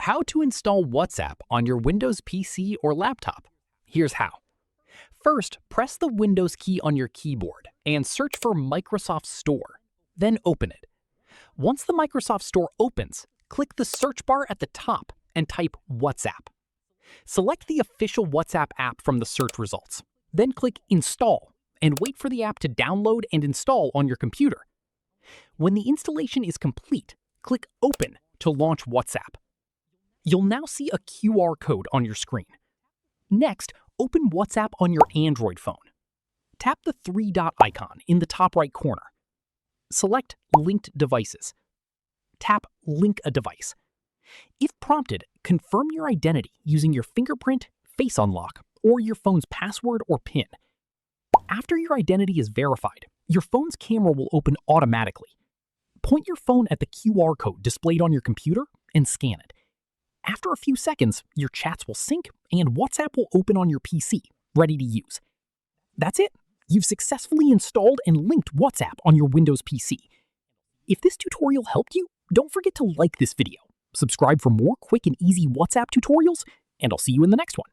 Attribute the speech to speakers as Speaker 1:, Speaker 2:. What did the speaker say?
Speaker 1: How to install WhatsApp on your Windows PC or laptop. Here's how. First, press the Windows key on your keyboard and search for Microsoft Store. Then open it. Once the Microsoft Store opens, click the search bar at the top and type WhatsApp. Select the official WhatsApp app from the search results. Then click Install and wait for the app to download and install on your computer. When the installation is complete, click Open to launch WhatsApp. You'll now see a QR code on your screen. Next, open WhatsApp on your Android phone. Tap the three-dot icon in the top right corner. Select Linked Devices. Tap Link a Device. If prompted, confirm your identity using your fingerprint, face unlock, or your phone's password or PIN. After your identity is verified, your phone's camera will open automatically. Point your phone at the QR code displayed on your computer and scan it. After a few seconds, your chats will sync and WhatsApp will open on your PC, ready to use. That's it. You've successfully installed and linked WhatsApp on your Windows PC. If this tutorial helped you, don't forget to like this video, subscribe for more quick and easy WhatsApp tutorials, and I'll see you in the next one.